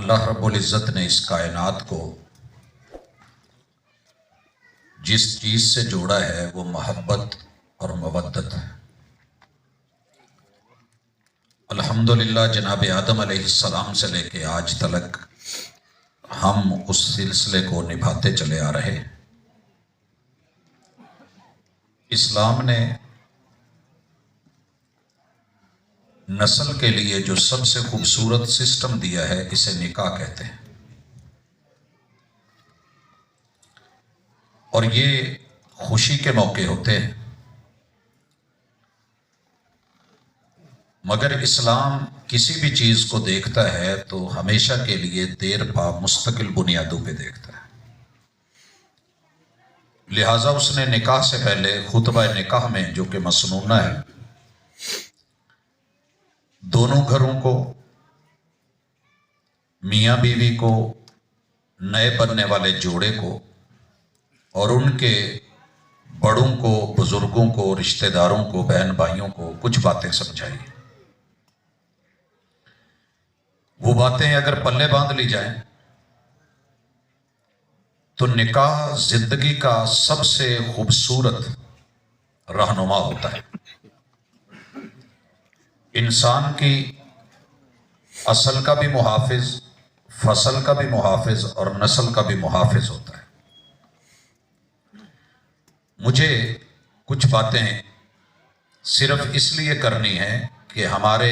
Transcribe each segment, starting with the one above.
اللہ رب العزت نے اس کائنات کو جس چیز سے جوڑا ہے وہ محبت اور مودت ہے۔ الحمدللہ جناب آدم علیہ السلام سے لے کے آج تلک ہم اس سلسلے کو نبھاتے چلے آ رہے ہیں۔ اسلام نے نسل کے لیے جو سب سے خوبصورت سسٹم دیا ہے اسے نکاح کہتے ہیں، اور یہ خوشی کے موقع ہوتے ہیں، مگر اسلام کسی بھی چیز کو دیکھتا ہے تو ہمیشہ کے لیے دیر پا مستقل بنیادوں پہ دیکھتا ہے۔ لہٰذا اس نے نکاح سے پہلے خطبہ نکاح میں، جو کہ مسنونہ ہے، دونوں گھروں کو، میاں بیوی کو، نئے بننے والے جوڑے کو اور ان کے بڑوں کو، بزرگوں کو، رشتہ داروں کو، بہن بھائیوں کو کچھ باتیں سمجھائی۔ وہ باتیں اگر پلے باندھ لی جائیں تو نکاح زندگی کا سب سے خوبصورت رہنما ہوتا ہے۔ انسان کی اصل کا بھی محافظ، فصل کا بھی محافظ اور نسل کا بھی محافظ ہوتا ہے۔ مجھے کچھ باتیں صرف اس لیے کرنی ہے کہ ہمارے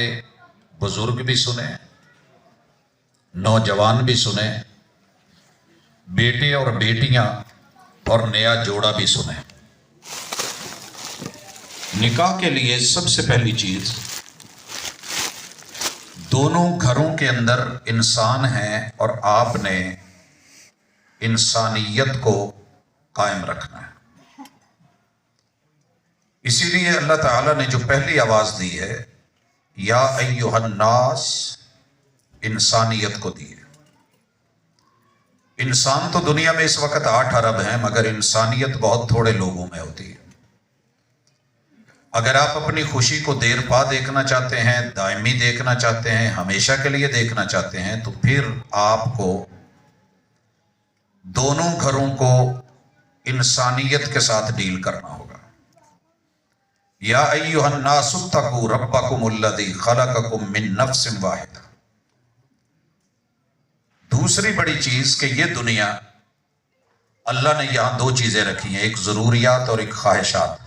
بزرگ بھی سنیں، نوجوان بھی سنیں، بیٹے اور بیٹیاں اور نیا جوڑا بھی سنیں۔ نکاح کے لیے سب سے پہلی چیز، دونوں گھروں کے اندر انسان ہیں اور آپ نے انسانیت کو قائم رکھنا ہے۔ اسی لیے اللہ تعالیٰ نے جو پہلی آواز دی ہے، یا ایھا الناس، انسانیت کو دی ہے۔ انسان تو دنیا میں اس وقت 8 ارب ہیں، مگر انسانیت بہت تھوڑے لوگوں میں ہوتی ہے۔ اگر آپ اپنی خوشی کو دیر پا دیکھنا چاہتے ہیں، دائمی دیکھنا چاہتے ہیں، ہمیشہ کے لیے دیکھنا چاہتے ہیں، تو پھر آپ کو دونوں گھروں کو انسانیت کے ساتھ ڈیل کرنا ہوگا۔ یا ایھا الناس اتقوا ربکم الذی خلقکم من نفس واحدہ۔ دوسری بڑی چیز کہ یہ دنیا، اللہ نے یہاں 2 چیزیں رکھی ہیں، ایک ضروریات اور ایک خواہشات۔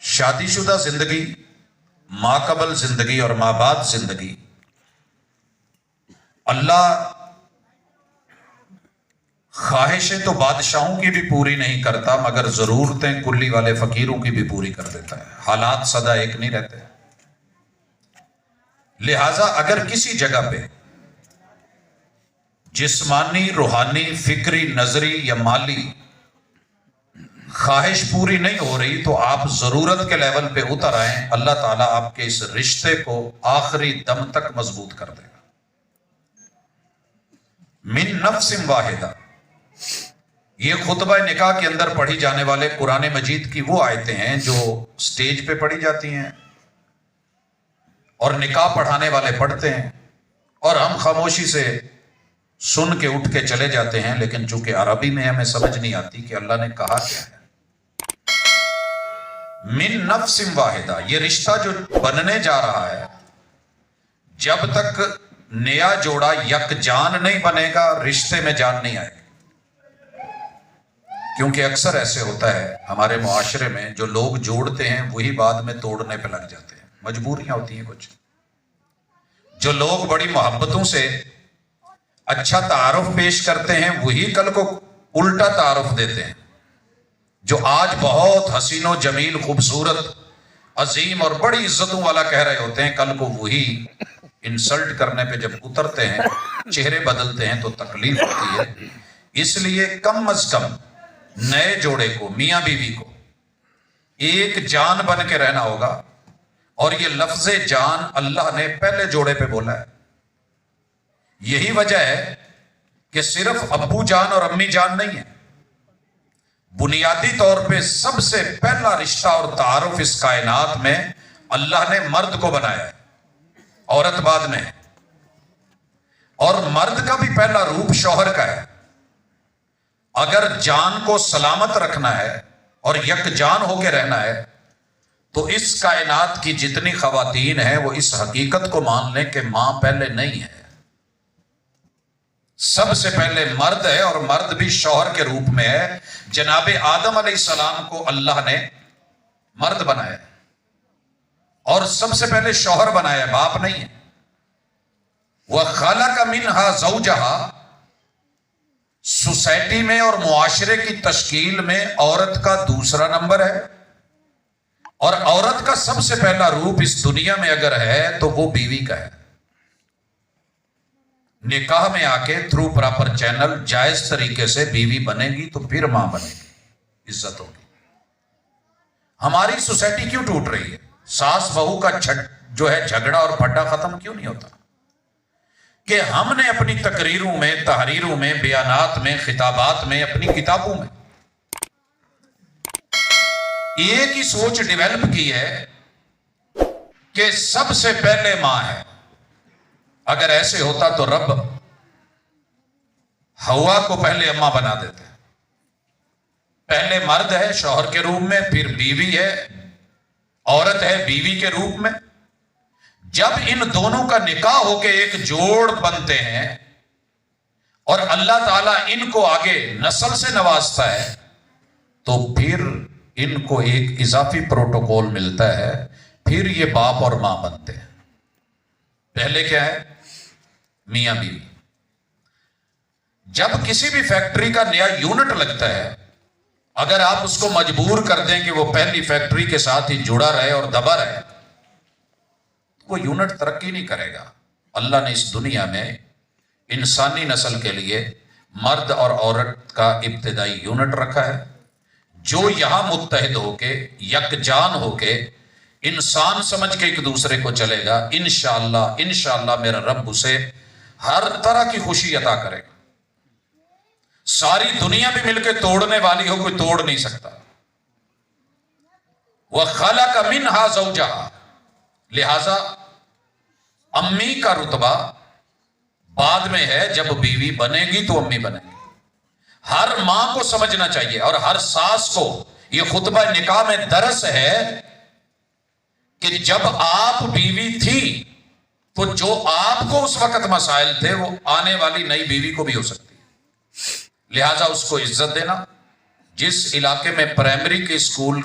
شادی شدہ زندگی، ماں قبل زندگی اور ماں بعد زندگی، اللہ خواہشیں تو بادشاہوں کی بھی پوری نہیں کرتا، مگر ضرورتیں کلی والے فقیروں کی بھی پوری کر دیتا ہے۔ حالات سدا ایک نہیں رہتے۔ لہٰذا اگر کسی جگہ پہ جسمانی، روحانی، فکری، نظری یا مالی خواہش پوری نہیں ہو رہی تو آپ ضرورت کے لیول پہ اتر آئیں، اللہ تعالیٰ آپ کے اس رشتے کو آخری دم تک مضبوط کر دے گا۔ من نفس واحدہ، یہ خطبہ نکاح کے اندر پڑھی جانے والے قرآن مجید کی وہ آیتیں ہیں جو سٹیج پہ پڑھی جاتی ہیں اور نکاح پڑھانے والے پڑھتے ہیں، اور ہم خاموشی سے سن کے اٹھ کے چلے جاتے ہیں، لیکن چونکہ عربی میں ہمیں سمجھ نہیں آتی کہ اللہ نے کہا کیا ہے۔ من نفس واحدہ، یہ رشتہ جو بننے جا رہا ہے، جب تک نیا جوڑا یک جان نہیں بنے گا، رشتے میں جان نہیں آئے گی۔ کیونکہ اکثر ایسے ہوتا ہے ہمارے معاشرے میں، جو لوگ جوڑتے ہیں وہی بعد میں توڑنے پہ لگ جاتے ہیں، مجبوریاں ہوتی ہیں کچھ۔ جو لوگ بڑی محبتوں سے اچھا تعارف پیش کرتے ہیں وہی کل کو الٹا تعارف دیتے ہیں۔ جو آج بہت حسین و جمیل، خوبصورت، عظیم اور بڑی عزتوں والا کہہ رہے ہوتے ہیں، کل کو وہی انسلٹ کرنے پہ جب اترتے ہیں، چہرے بدلتے ہیں تو تکلیف ہوتی ہے۔ اس لیے کم از کم نئے جوڑے کو، میاں بیوی کو، ایک جان بن کے رہنا ہوگا، اور یہ لفظ جان اللہ نے پہلے جوڑے پہ بولا ہے۔ یہی وجہ ہے کہ صرف ابو جان اور امی جان نہیں ہے، بنیادی طور پہ سب سے پہلا رشتہ اور تعارف اس کائنات میں اللہ نے مرد کو بنایا ہے، عورت بعد میں ہے۔ اور مرد کا بھی پہلا روپ شوہر کا ہے. اگر جان کو سلامت رکھنا ہے اور یکجان ہو کے رہنا ہے تو اس کائنات کی جتنی خواتین ہیں وہ اس حقیقت کو مان لیں کہ ماں پہلے نہیں ہے، سب سے پہلے مرد ہے، اور مرد بھی شوہر کے روپ میں ہے. جناب آدم علیہ السلام کو اللہ نے مرد بنایا اور سب سے پہلے شوہر بنایا، باپ نہیں ہے. وَخَلَقَ مِنْهَا زَوْجَهَا، سوسائٹی میں اور معاشرے کی تشکیل میں عورت کا دوسرا نمبر ہے، اور عورت کا سب سے پہلا روپ اس دنیا میں اگر ہے تو وہ بیوی کا ہے. نکاح میں آ کے تھرو پراپر چینل جائز طریقے سے بیوی بنے گی تو پھر ماں بنے گی، عزت ہوگی. ہماری سوسائٹی کیوں ٹوٹ رہی ہے؟ ساس بہو کا جو ہے جھگڑا اور پھڈا ختم کیوں نہیں ہوتا؟ کہ ہم نے اپنی تقریروں میں، تحریروں میں، بیانات میں، خطابات میں، اپنی کتابوں میں ایک ہی سوچ ڈیولپ کی ہے کہ سب سے پہلے ماں ہے. اگر ایسے ہوتا تو رب ہوا کو پہلے اماں بنا دیتے. پہلے مرد ہے شوہر کے روپ میں، پھر بیوی ہے، عورت ہے بیوی کے روپ میں. جب ان دونوں کا نکاح ہو کے ایک جوڑ بنتے ہیں اور اللہ تعالیٰ ان کو آگے نسل سے نوازتا ہے تو پھر ان کو ایک اضافی پروٹوکول ملتا ہے، پھر یہ باپ اور ماں بنتے ہیں. پہلے کیا ہے؟ میاں بیوی. جب کسی بھی فیکٹری کا نیا یونٹ لگتا ہے، اگر آپ اس کو مجبور کر دیں کہ وہ پہلی فیکٹری کے ساتھ ہی جڑا رہے اور دبا رہے، وہ یونٹ ترقی نہیں کرے گا. اللہ نے اس دنیا میں انسانی نسل کے لیے مرد اور عورت کا ابتدائی یونٹ رکھا ہے، جو یہاں متحد ہو کے یکجان ہو کے انسان سمجھ کے ایک دوسرے کو چلے گا. انشاءاللہ میرا رب اسے ہر طرح کی خوشی عطا کرے گا. ساری دنیا بھی مل کے توڑنے والی ہو، کوئی توڑ نہیں سکتا. وَخَلَقَ مِنْهَا زَوْجَهَا، لہذا امی کا رتبہ بعد میں ہے، جب بیوی بنے گی تو امی بنے گی. ہر ماں کو سمجھنا چاہیے اور ہر ساس کو یہ خطبہ نکاح میں درس ہے کہ جب آپ بیوی تھی تو جو آپ کو اس وقت مسائل تھے وہ آنے والی نئی بیوی کو بھی ہو سکتی ہے. لہذا اس کو عزت دینا. جس علاقے میں پرائمری کے اسکول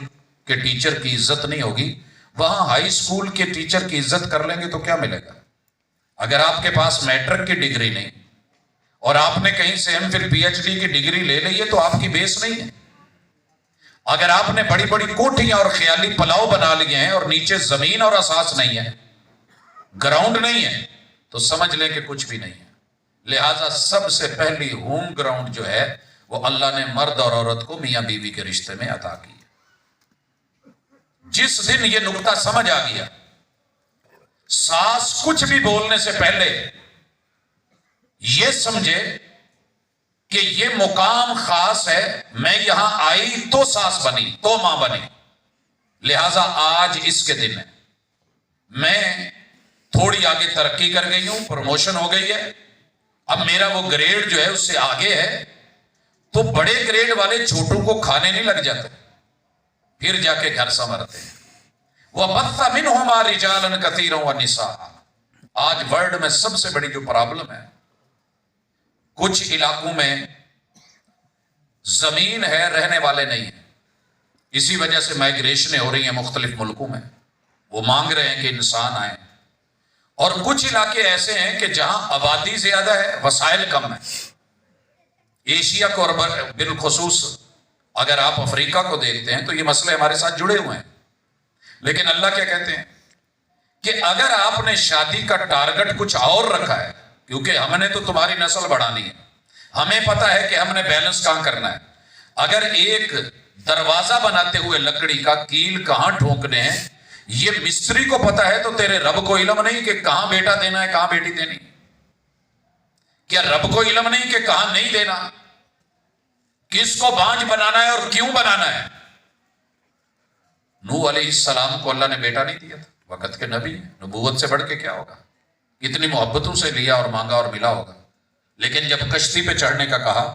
کے ٹیچر کی عزت نہیں ہوگی، وہاں ہائی اسکول کے ٹیچر کی عزت کر لیں گے تو کیا ملے گا؟ اگر آپ کے پاس میٹرک کی ڈگری نہیں اور آپ نے کہیں سے M Phil P H D کی ڈگری لے لی ہے تو آپ کی بیس نہیں ہے. اگر آپ نے بڑی بڑی کوٹھیاں اور خیالی پلاؤ بنا لیے ہیں اور نیچے زمین اور اساس نہیں ہے، گراؤنڈ نہیں ہے، تو سمجھ لیں کہ کچھ بھی نہیں ہے. لہٰذا سب سے پہلی ہوم گراؤنڈ جو ہے وہ اللہ نے مرد اور عورت کو میاں بیوی کے رشتے میں عطا کی. جس دن یہ نقطہ سمجھ آ گیا، ساس کچھ بھی بولنے سے پہلے یہ سمجھے کہ یہ مقام خاص ہے، میں یہاں آئی تو ساس بنی تو ماں بنی. لہذا آج اس کے دن ہے، میں تھوڑی آگے ترقی کر گئی ہوں، پروموشن ہو گئی ہے، اب میرا وہ گریڈ جو ہے اس سے آگے ہے، تو بڑے گریڈ والے چھوٹوں کو کھانے نہیں لگ جاتے، پھر جا کے گھر سنورتے ہیں. وَبَثَّ مِنْهُمَا رِجَالًا كَثِيرًا وَنِسَاءً. آج ورلڈ میں سب سے بڑی جو پرابلم ہے، کچھ علاقوں میں زمین ہے، رہنے والے نہیں ہیں، اسی وجہ سے مائگریشنیں ہو رہی ہیں مختلف ملکوں میں، وہ مانگ رہے ہیں کہ انسان آئیں. اور کچھ علاقے ایسے ہیں کہ جہاں آبادی زیادہ ہے، وسائل کم ہیں. ایشیا کو اور بالخصوص اگر آپ افریقہ کو دیکھتے ہیں تو یہ مسئلے ہمارے ساتھ جڑے ہوئے ہیں. لیکن اللہ کیا کہتے ہیں کہ اگر آپ نے شادی کا ٹارگٹ کچھ اور رکھا ہے، کیونکہ ہم نے تو تمہاری نسل بڑھانی ہے، ہمیں پتا ہے کہ ہم نے بیلنس کہاں کرنا ہے. اگر ایک دروازہ بناتے ہوئے لکڑی کا کیل کہاں ٹھونکنے ہیں، یہ مستری کو پتا ہے، تو تیرے رب کو علم نہیں کہ کہاں بیٹا دینا ہے، کہاں بیٹی دینی؟ کیا رب کو علم نہیں کہ کہاں نہیں دینا، کس کو بانجھ بنانا ہے اور کیوں بنانا ہے؟ نوح علیہ السلام کو اللہ نے بیٹا نہیں دیا تھا، وقت کے نبی ہیں، نبوت سے بڑھ کے کیا ہوگا؟ کتنی محبتوں سے لیا اور مانگا اور ملا ہوگا، لیکن جب کشتی پہ چڑھنے کا کہا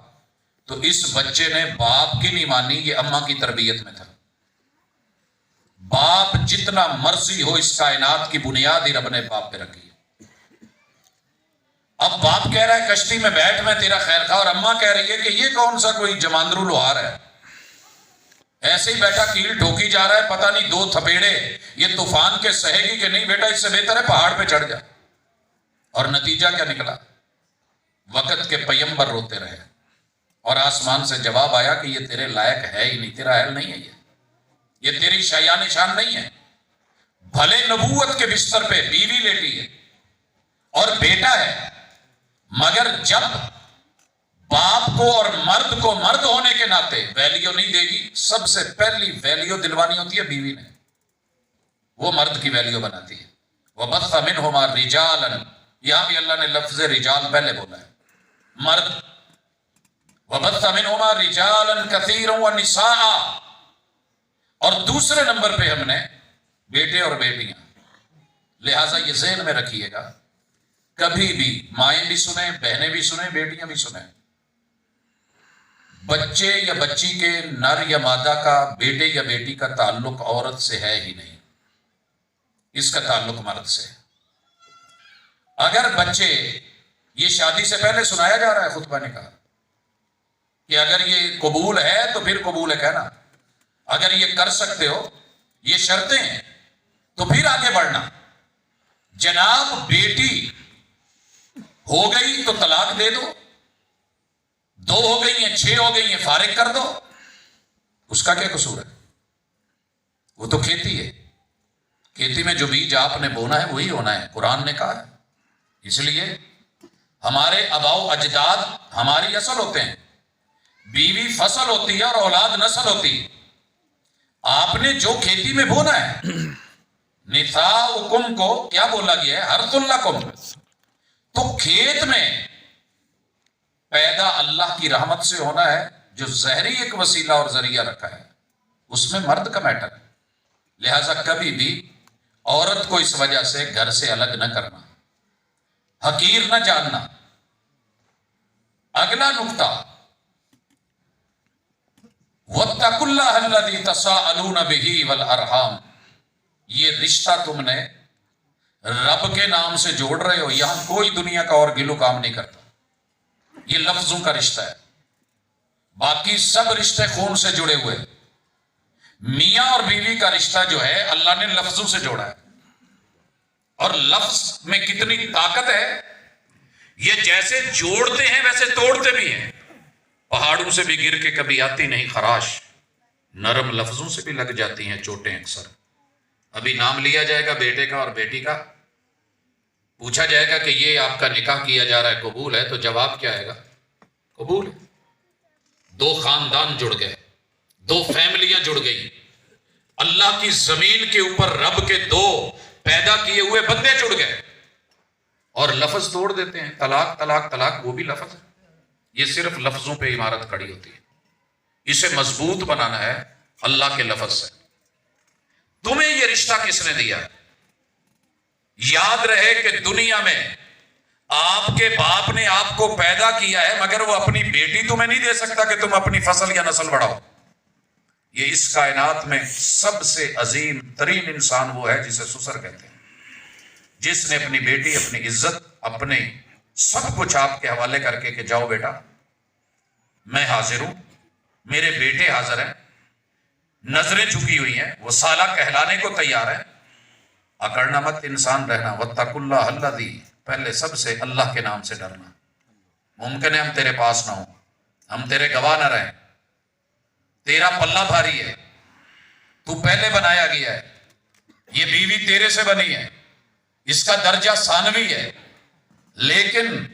تو اس بچے نے باپ کی نہیں مانی، یہ اماں کی تربیت میں تھا۔ باپ جتنا مرضی ہو، اس کائنات کی بنیاد ہی رب نے باپ پہ رکھی ہے۔ اب باپ کہہ رہا ہے کشتی میں بیٹھ، میں تیرا خیر خواہ، اور اماں کہہ رہی ہے کہ یہ کون سا کوئی جماندرو لوہار ہے، ایسے ہی بیٹھا کیل ٹھوکی جا رہا ہے، پتہ نہیں دو تھپیڑے یہ طوفان کے سہے گی کہ نہیں، بیٹا اس سے بہتر ہے پہاڑ پہ چڑھ جا۔ اور نتیجہ کیا نکلا؟ وقت کے پیمبر روتے رہے، اور آسمان سے جواب آیا کہ یہ تیرے لائق ہے ہی نہیں، تیرا اہل نہیں ہے، یہ تیری شایان نشان نہیں ہے۔ بھلے نبوت کے بستر پہ بیوی لیٹی ہے اور بیٹا ہے، مگر جب باپ کو اور مرد کو مرد ہونے کے ناطے ویلیو نہیں دے گی، سب سے پہلی ویلیو دلوانی ہوتی ہے بیوی نے، وہ مرد کی ویلیو بناتی ہے۔ وَبَثَّ مِنْهُمَا رِجَالًا، یہاں بھی اللہ نے لفظ رجال پہلے بولا ہے، مرد۔ وَبَثَّ مِنْهُمَا رِجَالًا كَثِيرًا وَنِسَاءً، اور دوسرے نمبر پہ ہم نے بیٹے اور بیٹیاں۔ لہٰذا یہ ذہن میں رکھیے گا، کبھی بھی مائیں بھی سنیں، بہنیں بھی سنیں، بیٹیاں بھی سنیں، بچے یا بچی کے نر یا مادہ کا، بیٹے یا بیٹی کا تعلق عورت سے ہے ہی نہیں، اس کا تعلق مرد سے ہے۔ اگر بچے، یہ شادی سے پہلے سنایا جا رہا ہے خطبہ نکاح کہ اگر یہ قبول ہے تو پھر قبول ہے کہنا، اگر یہ کر سکتے ہو، یہ شرطیں ہیں تو پھر آگے بڑھنا۔ جناب بیٹی ہو گئی تو طلاق دے دو، 2 ہو گئی ہیں، 6 ہو گئی ہیں، فارغ کر دو، اس کا کیا قصور ہے؟ وہ تو کھیتی ہے، کھیتی میں جو بیج آپ نے بونا ہے وہی ہونا ہے، قرآن نے کہا ہے۔ اس لیے ہمارے آباء و اجداد ہماری اصل ہوتے ہیں، بیوی فصل ہوتی ہے اور اولاد نسل ہوتی ہے۔ آپ نے جو کھیتی میں بونا ہے، نساؤکم کو کیا بولا گیا ہے؟ حرث لکم، تو کھیت میں پیدا اللہ کی رحمت سے ہونا ہے، جو ظاہری ایک وسیلہ اور ذریعہ رکھا ہے اس میں مرد کا میٹر ہے۔ لہٰذا کبھی بھی عورت کو اس وجہ سے گھر سے الگ نہ کرنا، حقیر نہ جاننا۔ اگلا نقطہ، وَاتَّقُوا اللَّهَ الَّذِي تَسَاءَلُونَ بِهِ وَالْأَرْحَامَ، یہ رشتہ تم نے رب کے نام سے جوڑ رہے ہو، یہاں کوئی دنیا کا اور گلو کام نہیں کرتا، یہ لفظوں کا رشتہ ہے، باقی سب رشتے خون سے جڑے ہوئے۔ میاں اور بیوی کا رشتہ جو ہے اللہ نے لفظوں سے جوڑا ہے، اور لفظ میں کتنی طاقت ہے، یہ جیسے جوڑتے ہیں ویسے توڑتے بھی ہیں۔ پہاڑوں سے بھی گر کے کبھی آتی نہیں خراش، نرم لفظوں سے بھی لگ جاتی ہیں چوٹیں اکثر۔ ابھی نام لیا جائے گا بیٹے کا اور بیٹی کا، پوچھا جائے گا کہ یہ آپ کا نکاح کیا جا رہا ہے، قبول ہے؟ تو جواب کیا آئے گا؟ قبول ہے۔ 2 خاندان جڑ گئے، 2 فیملیاں جڑ گئی، اللہ کی زمین کے اوپر رب کے 2 پیدا کیے ہوئے بندے جڑ گئے، اور لفظ توڑ دیتے ہیں، طلاق طلاق طلاق، وہ بھی لفظ ہے۔ یہ صرف لفظوں پہ عمارت کھڑی ہوتی ہے، اسے مضبوط بنانا ہے اللہ کے لفظ سے۔ تمہیں یہ رشتہ کس نے دیا؟ یاد رہے کہ دنیا میں آپ کے باپ نے آپ کو پیدا کیا ہے، مگر وہ اپنی بیٹی تمہیں نہیں دے سکتا کہ تم اپنی فصل یا نسل بڑھاؤ۔ یہ اس کائنات میں سب سے عظیم ترین انسان وہ ہے جسے سسر کہتے ہیں، جس نے اپنی بیٹی، اپنی عزت، اپنے سب کچھ آپ کے حوالے کر کے کہ جاؤ بیٹا میں حاضر ہوں، میرے بیٹے حاضر ہیں، نظریں جھکی ہوئی ہیں، وہ سالہ کہلانے کو تیار ہے۔ اکڑنا مت انسان رہنا، وَاتَّقُوا اللَّهَ الَّذِي، پہلے سب سے اللہ کے نام سے ڈرنا۔ ممکن ہے ہم تیرے پاس نہ ہوں، ہم تیرے گواہ نہ رہیں، تیرا پلہ بھاری ہے، تو پہلے بنایا گیا ہے، یہ بیوی تیرے سے بنی ہے، اس کا درجہ ثانوی ہے، لیکن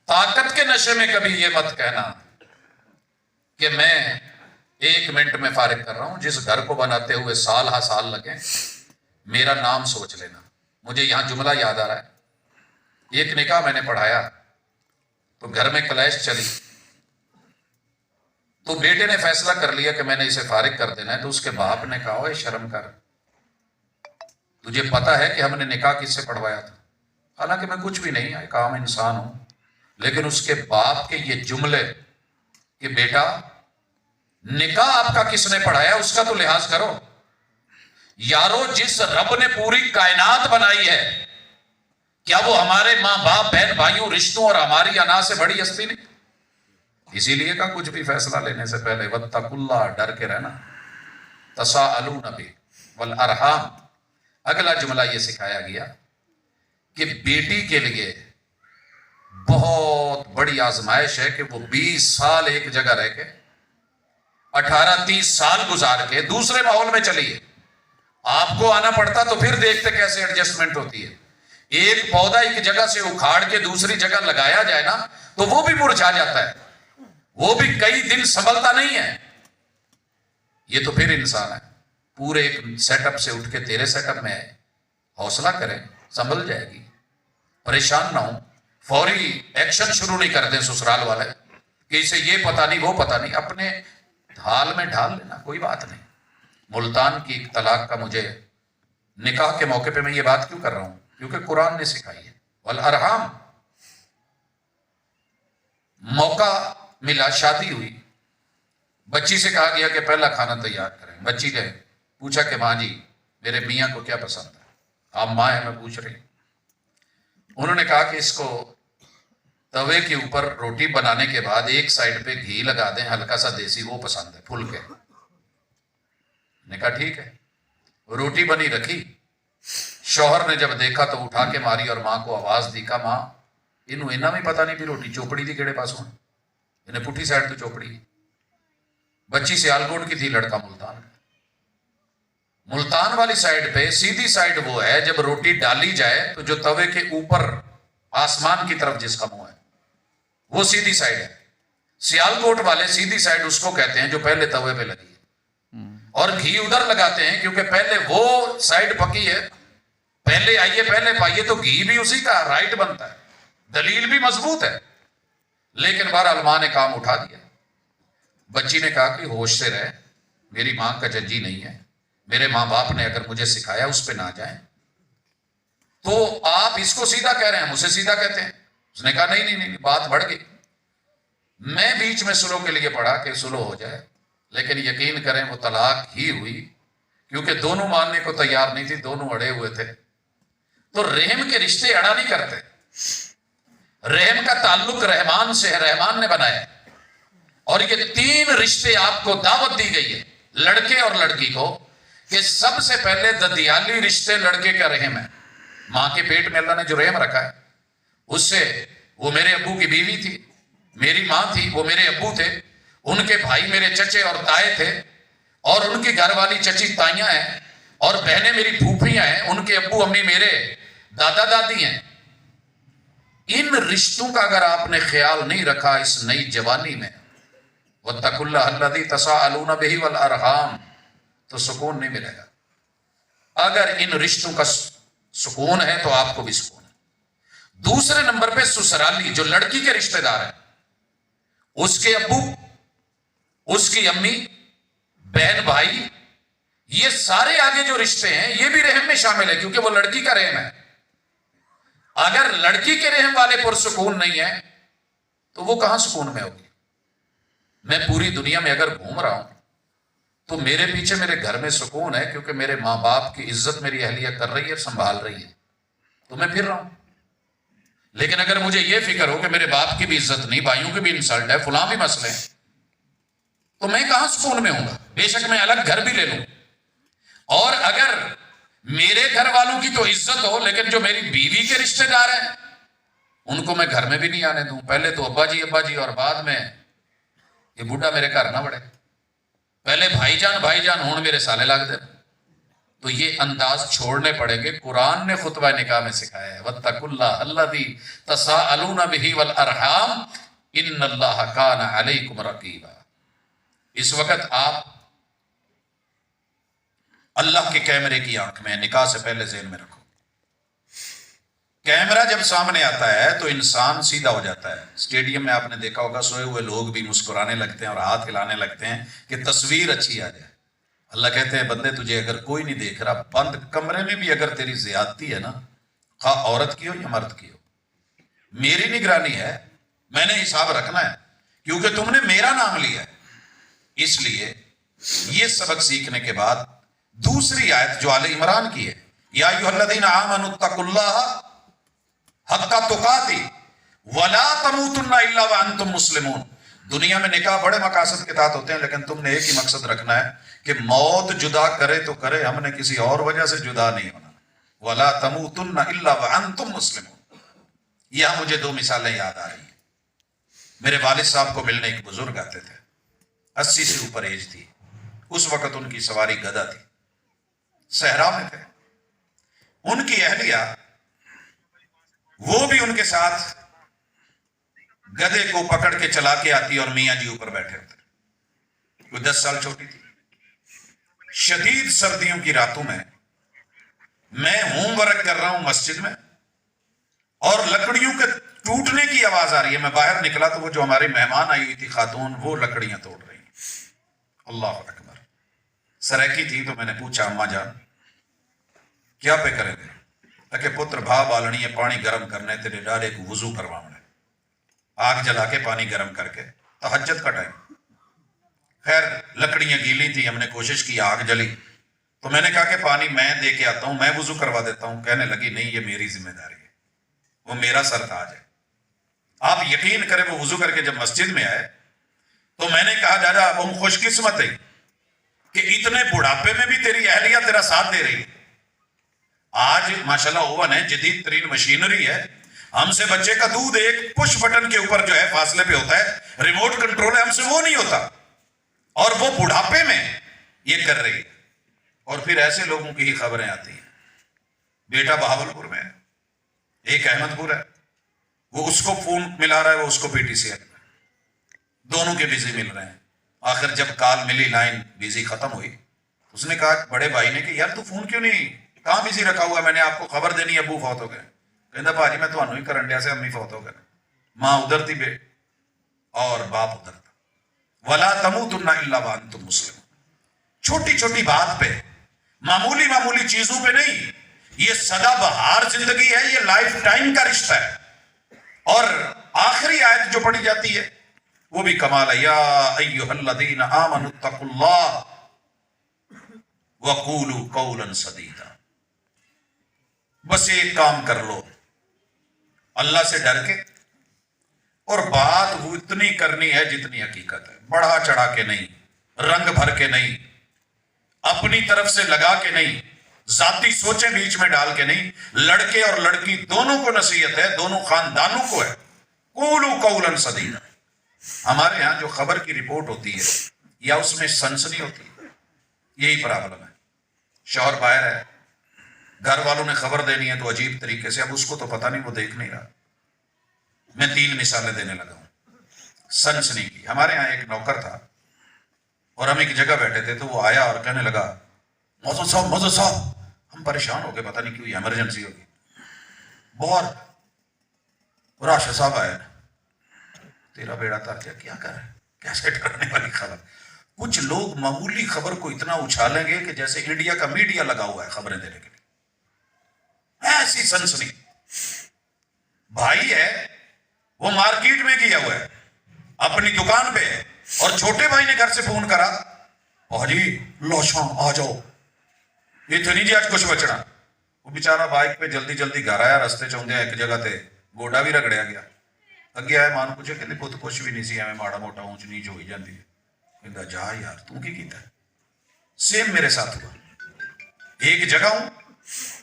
طاقت کے نشے میں کبھی یہ مت کہنا کہ میں 1 منٹ میں فارغ کر رہا ہوں، جس گھر کو بناتے ہوئے سال ہا سال لگے، میرا نام سوچ لینا۔ مجھے یہاں جملہ یاد آ رہا ہے، ایک نکاح میں نے پڑھایا تو گھر میں کلیش چلی، تو بیٹے نے فیصلہ کر لیا کہ میں نے اسے فارغ کر دینا ہے، تو اس کے باپ نے کہا اے شرم کر، تجھے پتا ہے کہ ہم نے نکاح کس سے پڑھوایا تھا؟ حالانکہ میں کچھ بھی نہیں، ایک عام انسان ہوں، لیکن اس کے باپ کے یہ جملے کہ بیٹا نکاح آپ کا کس نے پڑھایا اس کا تو لحاظ کرو. یارو جس رب نے پوری کائنات بنائی ہے، کیا وہ ہمارے ماں باپ بہن بھائیوں رشتوں اور ہماری انا سے بڑی ہستی نہیں؟ اسی لیے کہ کچھ بھی فیصلہ لینے سے پہلے واتقوا اللہ، ڈر کے رہنا. تساءلون بہ والارحام. اگلا جملہ یہ سکھایا گیا کہ بیٹی کے لیے بہت بڑی آزمائش ہے کہ وہ 20 سال ایک جگہ رہ کے 18-30 سال گزار کے دوسرے ماحول میں چلی ہے. آپ کو آنا پڑتا تو پھر دیکھتے کیسے ایڈجسٹمنٹ ہوتی ہے. ایک پودا ایک جگہ سے اکھاڑ کے دوسری جگہ لگایا جائے نا تو وہ بھی مرجھا جاتا ہے، وہ بھی کئی دن سنبھلتا نہیں ہے. یہ تو پھر انسان ہے، پورے ایک سیٹ اپ سے اٹھ کے تیرے سیٹ اپ میں ہے. حوصلہ کریں، سنبھل جائے گی. پریشان نہ ہوں، فوری ایکشن شروع نہیں کر دیں سسرال والے کہ اسے یہ پتا نہیں وہ پتا نہیں. اپنے ڈھال میں ڈھال لینا، کوئی بات نہیں. ملتان کی ایک طلاق کا مجھے نکاح کے موقع پہ میں یہ بات کیوں کر رہا ہوں؟ کیونکہ قرآن نے سکھائی ہے. والارحام. موقع ملا، شادی ہوئی، بچی سے کہا گیا کہ پہلا کھانا تیار کریں. بچی نے پوچھا کہ ماں جی میرے میاں کو کیا پسند ہے؟ آپ ماں ہیں، میں پوچھ رہی. انہوں نے کہا کہ اس کو توے کے اوپر روٹی بنانے کے بعد ایک سائڈ پہ گھی لگا دیں ہلکا سا دیسی، وہ پسند ہے، پھل کے. نے کہا ٹھیک ہے. روٹی بنی رکھی. شوہر نے جب دیکھا تو اٹھا کے ماری اور ماں کو آواز دی. کہا ماں انہوں اینا بھی پتا نہیں بھی روٹی چوپڑی تھی کہڑے پاسوں، انہیں پٹھی سائڈ تو چوپڑی. بچی سیالکوٹ کی تھی، لڑکا ملتان. ملتان والی سائڈ پہ سیدھی سائڈ وہ ہے جب روٹی ڈالی جائے تو جو توے کے اوپر آسمان کی طرف جس کا منہ ہے وہ سیدھی سائڈ ہے. سیالکوٹ والے سیدھی سائڈ اس کو کہتے ہیں جو پہلے توے پہ لگی ہے، اور گھی ادھر لگاتے ہیں کیونکہ پہلے وہ سائڈ پکی ہے. پہلے آئیے پہلے پائیے تو گھی بھی اسی کا رائٹ بنتا ہے، دلیل بھی مضبوط ہے. لیکن بہرحال ماں نے کام اٹھا دیا. بچی نے کہا کہ ہوش سے رہ، میری ماں کا ججی نہیں ہے، میرے ماں باپ نے اگر مجھے سکھایا اس پہ نہ جائیں. تو آپ اس کو سیدھا کہہ رہے ہیں، مجھے سیدھا کہتے ہیں. اس نے کہا نہیں، بات بڑھ گئی. میں بیچ میں سلو کے لیے پڑھا کہ سلو ہو جائے، لیکن یقین کریں وہ طلاق ہی ہوئی کیونکہ دونوں ماننے کو تیار نہیں تھی، دونوں اڑے ہوئے تھے. تو رحم کے رشتے اڑا نہیں کرتے. رحم کا تعلق رحمان سے ہے، رحمان نے بنایا. اور یہ 3 رشتے آپ کو دعوت دی گئی ہے لڑکے اور لڑکی کو کہ سب سے پہلے ددیالی رشتے لڑکے کا رحم ہے. ماں کے پیٹ میں اللہ نے جو رحم رکھا ہے اس سے، وہ میرے ابو کی بیوی تھی، میری ماں تھی، وہ میرے ابو تھے، ان کے بھائی میرے چچے اور تائے تھے، اور ان کی گھر والی چچی تائیاں ہیں، اور بہنیں میری پھوپھیاں ہیں، ان کے ابو امی میرے دادا دادی ہیں. ان رشتوں کا اگر آپ نے خیال نہیں رکھا اس نئی جوانی میں، واتقوا اللہ الذی تساءلون بہ والارحام، تو سکون نہیں ملے گا. اگر ان رشتوں کا سکون ہے تو آپ کو بھی سکون ہے. دوسرے نمبر پہ سسرالی، جو لڑکی کے رشتہ دار ہیں، اس کے ابو، اس کی امی، بہن بھائی، یہ سارے آگے جو رشتے ہیں یہ بھی رحم میں شامل ہے کیونکہ وہ لڑکی کا رحم ہے. اگر لڑکی کے رحم والے پرسکون نہیں ہے تو وہ کہاں سکون میں ہوگی؟ میں پوری دنیا میں اگر گھوم رہا ہوں تو میرے پیچھے میرے گھر میں سکون ہے کیونکہ میرے ماں باپ کی عزت میری اہلیہ کر رہی ہے، سنبھال رہی ہے، تو میں پھر رہا ہوں. لیکن اگر مجھے یہ فکر ہو کہ میرے باپ کی بھی عزت نہیں، بھائیوں کی بھی انسلٹ ہے، فلاں بھی مسئلے ہیں، تو میں کہاں سکون میں ہوں گا؟ بے شک میں الگ گھر بھی لے لوں، اور اگر میرے گھر والوں کی تو عزت ہو لیکن جو میری بیوی کے رشتہ دار ہیں ان کو میں گھر میں بھی نہیں آنے دوں. پہلے تو ابا جی اور بعد میں یہ بوڑھا میرے گھر نہ بڑھے، پہلے بھائی جان ہون میرے سالے لگ دے. تو یہ انداز چھوڑنے پڑیں گے. قرآن نے خطبہ نکاح میں سکھایا ہے واتقوا اللہ الذی تساءلون بہ والارحام ان اللہ کان علیکم رقیبا. اس وقت آپ اللہ کے کیمرے کی آنکھ میں، نکاح سے پہلے ذہن میں رکھو. کیمرہ جب سامنے آتا ہے تو انسان سیدھا ہو جاتا ہے. اسٹیڈیم میں آپ نے دیکھا ہوگا سوئے ہوئے لوگ بھی مسکرانے لگتے ہیں اور ہاتھ ہلانے لگتے ہیں کہ تصویر اچھی آ جائے. اللہ کہتے ہیں بندے تجھے اگر کوئی نہیں دیکھ رہا، بند کمرے میں بھی اگر تیری زیادتی ہے نا، خواہ عورت کی ہو یا مرد کی ہو. میری نگرانی ہے, میں نے حساب رکھنا ہے کیونکہ تم نے میرا نام لیا ہے. اس لیے یہ سبق سیکھنے کے بعد دوسری آیت جو آل عمران کی ہے, یا ایھا الذین آمنوا اتقوا اللہ حق تقاتہ ولا تموتن الا وانتم مسلمون. دنیا میں نکاح بڑے مقاصد کے تحت ہوتے ہیں, لیکن تم نے ایک ہی مقصد رکھنا ہے کہ موت جدا کرے تو کرے, ہم نے کسی اور وجہ سے جدا نہیں ہونا. ولا تموتن الا وانتم مسلمون. یہاں مجھے دو مثالیں یاد آ رہی ہیں. میرے والد صاحب کو ملنے ایک بزرگ آتے تھے, 80 سے اوپر ایج تھی. اس وقت ان کی سواری گدھا تھی, صحرا میں تھے. ان کی اہلیہ وہ بھی ان کے ساتھ گدھے کو پکڑ کے چلا کے آتی اور میاں جی اوپر بیٹھے ہوتے. کوئی 10 سال چھوٹی تھی. شدید سردیوں کی راتوں میں ہوم ورک کر رہا ہوں مسجد میں, اور لکڑیوں کے ٹوٹنے کی آواز آ رہی ہے. میں باہر نکلا تو وہ جو ہماری مہمان آئی ہوئی تھی خاتون, وہ لکڑیاں توڑ رہی ہیں. اللہ اکبر. سریکی تھی تو میں نے پوچھا, اماں جان کیا پہ کریں گے؟ کہ پتر بھا بالنی ہے, پانی گرم کرنے تیرے ڈالے کو وضو کرواؤں. آگ جلا کے پانی گرم کر کے, تہجد کا ٹائم. خیر لکڑیاں گیلی تھی, ہم نے کوشش کی, آگ جلی تو میں نے کہا کہ پانی میں دے کے آتا ہوں, میں وضو کروا دیتا ہوں. کہنے لگی نہیں, یہ میری ذمہ داری ہے, وہ میرا سرتاج ہے. آپ یقین کریں وہ وضو کر کے جب مسجد میں آئے تو میں نے کہا دادا اب ہم خوش قسمت ہے کہ اتنے بڑھاپے میں بھی تیری اہلیہ تیرا ساتھ دے رہی ہے. آج ماشاءاللہ اوون ہے, جدید ترین مشینری ہے. ہم سے بچے کا دودھ ایک پش بٹن کے اوپر جو ہے فاصلے پہ ہوتا ہے, ریموٹ کنٹرول ہے, ہم سے وہ نہیں ہوتا. اور وہ بڑھاپے میں یہ کر رہی ہے. اور پھر ایسے لوگوں کی ہی خبریں آتی ہیں. بیٹا بہاولپور میں ہے, ایک احمد پور ہے, وہ اس کو فون ملا رہا ہے, وہ اس کو پی ٹی سی ہے, دونوں کے بزی مل رہے ہیں. آخر جب کال ملی, لائن بزی ختم ہوئی, اس نے کہا بڑے بھائی نے کہ یار تو فون کیوں نہیں, کہاں بزی رکھا ہوا ہے, میں نے آپ کو خبر دینی, ابو فوت ہو گئے. کہندا بھاجی میں تمہوں ہی کرن ڈیا سے, امی فوت ہو گئے. ماں ادھر تھی بے اور باپ ادھر تھا. ولا تموتن الا وانتم مسلمون. چھوٹی چھوٹی بات پہ, معمولی معمولی چیزوں پہ نہیں, یہ سدا بہار زندگی ہے, یہ لائف ٹائم کا رشتہ ہے. اور آخری آیت جو پڑھی جاتی ہے وہ بھی کمال ہے, یا ایھا الذین آمنوا اتقوا اللہ وقولوا قولا سدیدا. بس ایک کام کر لو, اللہ سے ڈر کے, اور بات وہ اتنی کرنی ہے جتنی حقیقت ہے, بڑھا چڑھا کے نہیں, رنگ بھر کے نہیں, اپنی طرف سے لگا کے نہیں, ذاتی سوچیں بیچ میں ڈال کے نہیں. لڑکے اور لڑکی دونوں کو نصیحت ہے, دونوں خاندانوں کو ہے. قولوا قولا سدیدا. ہمارے ہاں جو خبر کی رپورٹ ہوتی ہے یا اس میں سنسنی ہوتی ہے, یہی پرابلم ہے. شوہر باہر ہے, گھر والوں نے خبر دینی ہے تو عجیب طریقے سے, اب اس کو تو پتہ نہیں, وہ دیکھ نہیں رہا. میں 3 مثالیں دینے لگا ہوں سنسنی کی. ہمارے ہاں ایک نوکر تھا اور ہم ایک جگہ بیٹھے تھے, تو وہ آیا اور کہنے لگا موضوع صاحب. ہم پریشان ہو گئے, پتہ نہیں کیوں, ایمرجنسی ہوگی. بہت راشد صاحب آئے, تیرا بیڑا تھا کیا کر رہا ہے, کیسے ڈرنے والی خبر. کچھ لوگ معمولی خبر کو اتنا اچھالیں گے کہ جیسے انڈیا کا میڈیا لگا ہوا ہے خبریں دینے کے لیے. ایسی سنسنی. بھائی ہے وہ مارکیٹ میں گیا ہوا ہے, اپنی دکان پہ ہے, اور چھوٹے بھائی نے گھر سے فون کرا, جی لوشاں آ جاؤ, یہ تو نہیں جی آج کچھ بچنا. وہ بیچارہ بائک پہ جلدی جلدی گھر آیا, رستے چاہتے ایک جگہ تے گوڈا بھی رگڑیا گیا. اگے آئے ماں پوچھے کہ پت کچھ بھی نہیں سی, ایویں ماڑا موٹا اونچ نیچ ہوئی جاتی ہے. کہندا جا یار تو کی کیتا ہے. سیم میرے ساتھ ہوا. ایک جگہ ہوں,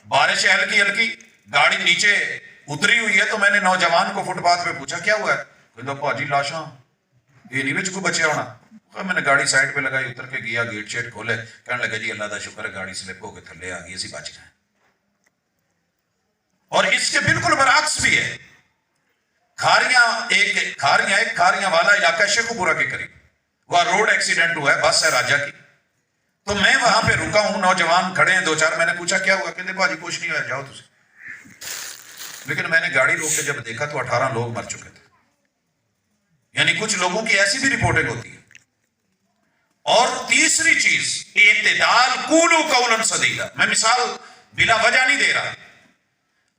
بارش ہے ہلکی ہلکی, گاڑی نیچے اتری ہوئی ہے, تو میں نے نوجوان کو فٹ پاتھ پہ پوچھا کیا ہوا ہے. کہندا پاجی لاشاں, یہ نہیں بچ کو بچے ہونا. میں نے گاڑی سائڈ پہ لگائی, اتر کے گیا, گیٹ شیٹ کھولے, کہنے لگا جی اللہ دا شکر ہے گاڑی سلپ ہو کے تھلے آ گئی, اسی بچ گئے. اور اس کے بالکل برعکس بھی ہے. کھاریاں والا علاقہ شیخو پورا کے قریب, وہاں روڈ ایکسیڈنٹ ہوا ہے, بس ہے راجا کی. تو میں وہاں پہ رکا ہوں, نوجوان کھڑے ہیں 2-4, میں نے پوچھا کیا ہوا. کہتے بھاجی کچھ نہیں ہوا, جاؤ تجھے. لیکن میں نے گاڑی روک کے جب دیکھا تو 18 لوگ مر چکے تھے. یعنی کچھ لوگوں کی ایسی بھی رپورٹنگ ہوتی ہے. اور تیسری چیز اعتدال, قولوا قولا سدیدا. میں مثال بلا وجہ نہیں دے رہا,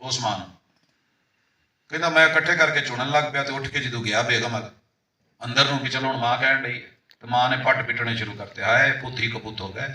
ਉਸ ਮਾਂ ਨੂੰ। ਕਹਿੰਦਾ ਮੈਂ ਇਕੱਠੇ ਕਰਕੇ ਚੁਣਨ ਲੱਗ ਪਿਆ ਤੇ ਉੱਠ ਕੇ ਜਦੋਂ ਗਿਆ ਬੇਗਮ ਅੰਦਰ ਨੂੰ ਕਿ ਚਲੋ ਹੁਣ ਮਾਂ ਕਹਿਣ ਡਈ ਤੇ ਮਾਂ ਨੇ ਪੱਟ ਪਿੱਟਣੇ ਸ਼ੁਰੂ ਕਰਤੇ। ਹਾਏ ਪੁੱਤ ਹੀ ਕਪੁੱਤ ਹੋ ਗਏ,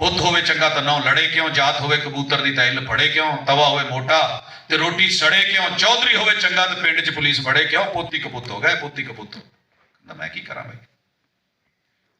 ਪੁੱਤ ਹੋਵੇ ਚੰਗਾ ਤਾਂ ਨੌ ਲੜੇ ਕਿਉਂ, ਜਾਤ ਹੋਵੇ ਕਬੂਤਰ ਦੀ ਤੈਲ ਫੜੇ ਕਿਉਂ, ਤਵਾ ਹੋਵੇ ਮੋਟਾ ਤੇ ਰੋਟੀ ਸੜੇ ਕਿਉਂ, ਚੌਧਰੀ ਹੋਵੇ ਚੰਗਾ ਤੇ ਪਿੰਡ 'ਚ ਪੁਲਿਸ ਫੜੇ ਕਿਉਂ, ਪੋਤੀ ਕਪੁੱਤ ਹੋ ਗਏ, ਪੋਤੀ ਕਪੁੱਤ। ਕਹਿੰਦਾ ਮੈਂ ਕੀ ਕਰਾਂ ਭਾਈ।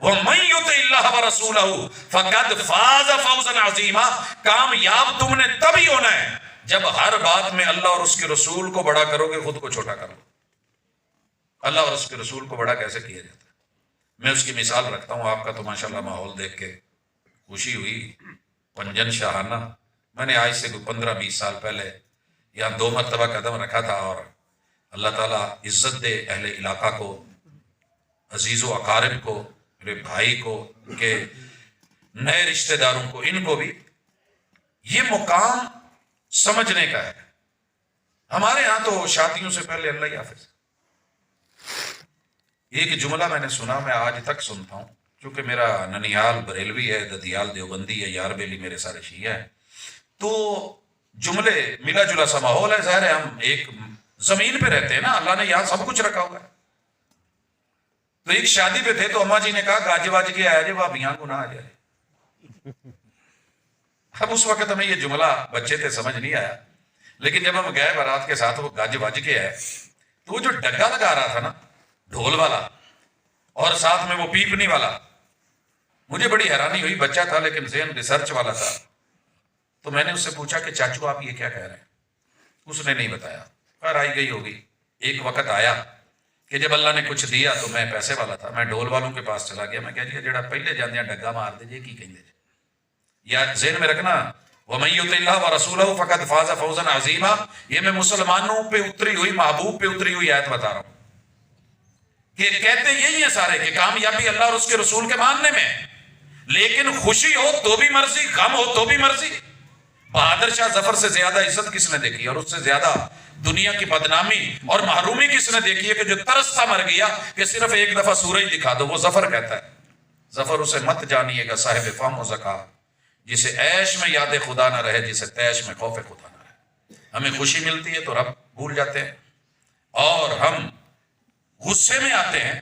وَمَن يُطِعِ اللَّهَ وَرَسُولَهُ فَقَدْ فَازَ فَوْزًا عَظِيمًا. کامیاب تم نے تبھی ہونا ہے جب ہر بات میں اللہ اور اس کے رسول کو بڑا کرو گے، خود کو چھوٹا کرو. اللہ اور اس کے رسول کو بڑا کیسے کیا جاتا ہے؟ میں اس کی مثال رکھتا ہوں. آپ کا تو ماشاءاللہ ماحول دیکھ کے خوشی ہوئی، پنجن شاہانہ. میں نے آج سے 15-20 سال پہلے یہاں 2 مرتبہ قدم رکھا تھا، اور اللہ تعالیٰ عزت دے اہل علاقہ کو، عزیز و اقارب کو، میرے بھائی کو، ان کے نئے رشتہ داروں کو، ان کو بھی یہ مقام سمجھنے کا ہے. ہمارے ہاں تو شادیوں سے پہلے اللہ حافظ. ایک جملہ میں نے سنا، میں آج تک سنتا ہوں، کیونکہ میرا ننیال بریلوی ہے، ددیال دیوبندی ہے، یار بیلی میرے سارے شیعہ ہیں، تو جملے ملا جلا سا ماحول ہے. ظاہر ہے ہم ایک زمین پہ رہتے ہیں نا، اللہ نے یہاں سب کچھ رکھا ہوا ہے. تو ایک شادی پہ تھے تو اماں جی نے کہا گاج واج کے آیا جے بھابیاں کو نہ آ جائے. اب اس وقت ہمیں یہ جملہ بچے تھے سمجھ نہیں آیا، لیکن جب ہم گئے بارات کے ساتھ وہ گاج واج کے آئے تو وہ جو ڈگا لگا رہا تھا نا ڈھول والا اور ساتھ میں وہ پیپنی والا، مجھے بڑی حیرانی ہوئی. بچہ تھا لیکن ذہن ریسرچ والا تھا. تو میں نے اس سے پوچھا کہ چاچو آپ یہ کیا کہہ رہے ہیں؟ اس نے نہیں بتایا. خیر آئی گئی ہوگی. ایک وقت آیا کہ جب اللہ نے کچھ دیا تو میں پیسے والا تھا، میں ڈھول والوں کے پاس چلا گیا. میں کہہ دیا جڑا پہلے جاندے ڈگا مار دے جے کی کہیں دے. یا ذہن میں رکھنا وَمَن يُطِعِ اللَّهَ وَرَسُولَهُ فَقَدْ فَازَ فَوْزًا عَظِيمًا. یہ میں مسلمانوں پہ اتری ہوئی، محبوب پہ اتری ہوئی آیت بتا رہا ہوں کہ کہتے یہی ہیں سارے کہ کامیابی اللہ اور اس کے رسول کے ماننے میں ہے. لیکن خوشی ہو تو بھی مرضی، غم ہو تو بھی مرضی. بہادر شاہ ظفر سے زیادہ عزت کس نے دیکھی اور اس سے زیادہ دنیا کی بدنامی اور محرومی کس نے دیکھی ہے کہ جو ترستا مر گیا کہ صرف ایک دفعہ سورج دکھا دو. وہ ظفر کہتا ہے، ظفر اسے مت جانیے گا صاحب فہم و ذکا، جسے عیش میں یاد خدا نہ رہے، جسے تیش میں خوف خدا نہ رہے. ہمیں خوشی ملتی ہے تو رب بھول جاتے ہیں، اور ہم غصے میں آتے ہیں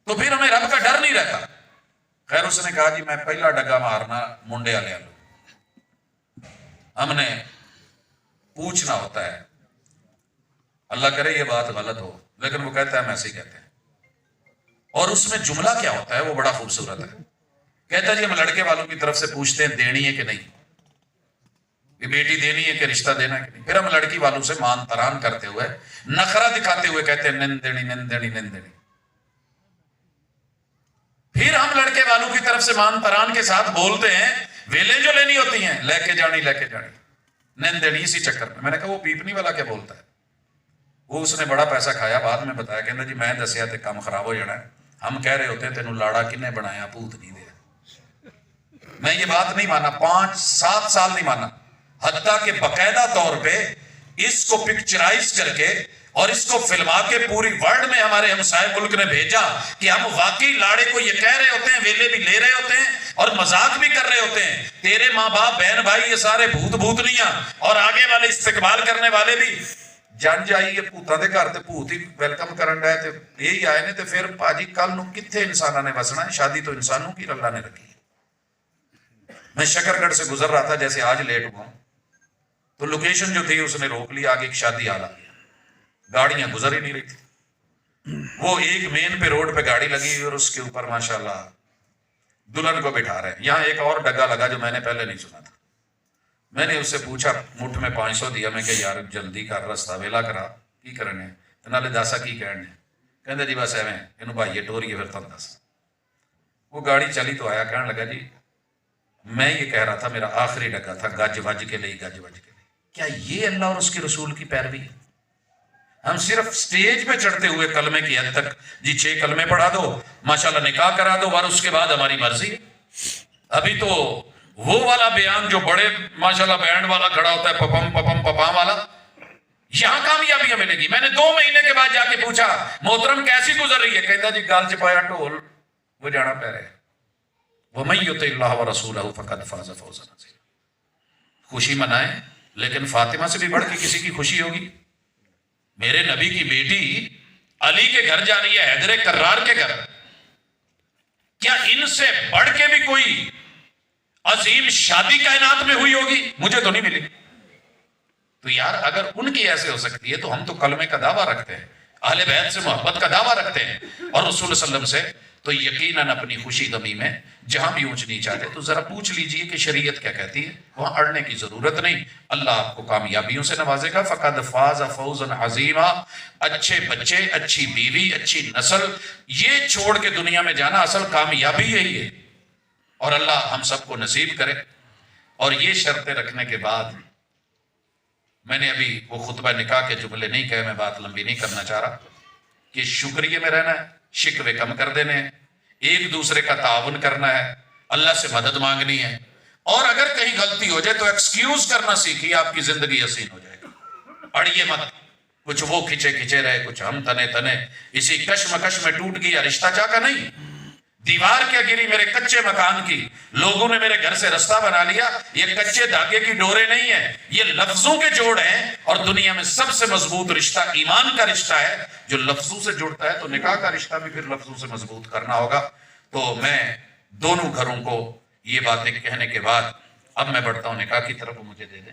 تو پھر ہمیں رب کا ڈر نہیں رہتا. خیر اس نے کہا جی میں پہلا ڈگا مارنا منڈے والے آلو. ہم نے پوچھنا ہوتا ہے، اللہ کرے یہ بات غلط ہو، لیکن وہ کہتا ہے ہم ایسے ہی کہتے ہیں. اور اس میں جملہ کیا ہوتا ہے وہ بڑا خوبصورت ہے. کہتا ہے جی ہم لڑکے والوں کی طرف سے پوچھتے ہیں دینی ہے کہ نہیں، کہ بیٹی دینی ہے کہ رشتہ دینا ہے کہ نہیں. پھر ہم لڑکی والوں سے مان تران کرتے ہوئے، نخرہ دکھاتے ہوئے کہتے ہیں نن دینی نن دینی نن دینی. پھر ہم لڑکے والوں کی طرف سے مان تران کے ساتھ بولتے ہیں ویلیں جو لینی ہوتی ہیں لے کے جانی نن دینی. اسی چکر میں نے کہا وہ پیپنی والا کیا بولتا ہے؟ وہ اس نے بڑا پیسہ کھایا، بعد میں بتایا کہنا جی میں دسیا تے کام خراب ہو جانا ہے. ہم کہہ رہے ہوتے ہیں تینوں لاڑا کنے بنایا پوت نہیں دیا. میں یہ بات نہیں مانا، 5-7 سال نہیں مانا، حتیٰ کہ باقاعدہ طور پہ اس کو پکچرائز کر کے اور اس کو فلما کے پوری ورلڈ میں ہمارے ہمسائے ملک نے بھیجا کہ ہم واقعی لاڑے کو یہ کہہ رہے ہوتے ہیں، ویلے بھی لے رہے ہوتے ہیں اور مذاق بھی کر رہے ہوتے ہیں. تیرے ماں باپ بہن بھائی یہ سارے بھوتنیاں اور آگے والے استقبال کرنے والے بھی جان جائیے پوتاں دے گھر تے بھوت ہی ویلکم کرن رہے تے یہی آئے نے. تے پھر پاجی کل نو کتھے انساناں نے وسنا ہے؟ شادی تو انسانوں کی اللہ نے رکھی. میں شکر گڑھ سے گزر رہا تھا جیسے آج لیٹ ہوا ہوں، تو لوکیشن جو تھی اس نے روک لی، آگے ایک شادی آ گیا، گاڑیاں گزر ہی نہیں رہی تھی. وہ ایک مین پہ روڈ پہ گاڑی لگی اور اس کے اوپر ماشاءاللہ دلہن کو بٹھا رہے ہیں. یہاں ایک اور ڈگا لگا جو میں نے پہلے نہیں سنا تھا. میں نے اس سے پوچھا، مٹھ میں 500 دیا. میں کہ یار جلدی کر، رستہ ویلا کرا کی کرنے تے نالے داسا کی کہنے. کہندے جی بس ایویں اینوں بھائیے ٹوریے پھر تم دس. وہ گاڑی چلی تو آیا کہنے لگا جی میں یہ کہہ رہا تھا میرا آخری ڈگا تھا، گج وج کے لئی گج وج کے لئی. کیا یہ اللہ اور اس کے رسول کی پیروی ہے؟ ہم صرف سٹیج پہ چڑھتے ہوئے کلمے کی حد تک جی 6 کلمے پڑھا دو، ماشاءاللہ نکاح کرا دو، اور اس کے بعد ہماری مرضی ہے. ابھی تو وہ والا بیان جو بڑے ماشاءاللہ بینڈ والا کھڑا ہوتا ہے، پپم پپم پپام والا، یہاں کامیابیاں ملے گی. میں نے 2 مہینے کے بعد جا کے پوچھا محترم کیسی گزر رہی ہے؟ کہتا جی گال چپایا ٹول وہ جانا پہ رہے. وَمَن يُطِعِ اللَّهَ وَرَسُولَهُ فَقَدْ فَازَ فَوْزًا عَظِيمًا. خوشی منائیں، لیکن فاطمہ سے بھی بڑھ کے کسی کی خوشی ہوگی؟ میرے نبی کی بیٹی علی کے گھر جا رہی ہے، حیدر کرار کے گھر. کیا ان سے بڑھ کے بھی کوئی عظیم شادی کائنات میں ہوئی ہوگی؟ مجھے تو نہیں ملی. تو یار اگر ان کی ایسے ہو سکتی ہے تو ہم تو کلمے کا دعویٰ رکھتے ہیں، اہل بیت سے محبت کا دعویٰ رکھتے ہیں اور رسول صلی اللہ علیہ وسلم سے. تو یقیناً اپنی خوشی غمی میں جہاں بھی اونچ نیچ آ جائے تو ذرا پوچھ لیجئے کہ شریعت کیا کہتی ہے، وہاں اڑنے کی ضرورت نہیں، اللہ آپ کو کامیابیوں سے نوازے گا۔ فَقَدْ فَازَ فَوْزًا عَظِيمًا، اچھے بچے، اچھی بیوی، اچھی نسل، یہ چھوڑ کے دنیا میں جانا اصل کامیابی یہی ہے، اور اللہ ہم سب کو نصیب کرے۔ اور یہ شرطیں رکھنے کے بعد میں نے ابھی وہ خطبہ نکاح کے جملے نہیں کہے، میں بات لمبی نہیں کرنا چاہ رہا، کہ شکریہ میں رہنا ہے، شکوے کم کر دینے ہیں، ایک دوسرے کا تعاون کرنا ہے، اللہ سے مدد مانگنی ہے، اور اگر کہیں غلطی ہو جائے تو ایکسکیوز کرنا سیکھیے، آپ کی زندگی حسین ہو جائے گا۔ اڑیے مت، کچھ وہ کھچے کھچے رہے، کچھ ہم تنے تنے، اسی کشمکش میں ٹوٹ گیا رشتہ چاہا نہیں، دیوار کیا گری میرے کچے مکان کی، لوگوں نے میرے گھر سے رستہ بنا لیا۔ یہ کچے دھاگے کی ڈورے نہیں ہیں، یہ لفظوں کے جوڑ ہیں، اور دنیا میں سب سے مضبوط رشتہ ایمان کا رشتہ ہے جو لفظوں سے جڑتا ہے، تو نکاح کا رشتہ بھی پھر لفظوں سے مضبوط کرنا ہوگا۔ تو میں دونوں گھروں کو یہ باتیں کہنے کے بعد اب میں بڑھتا ہوں نکاح کی طرف، مجھے دے دیں۔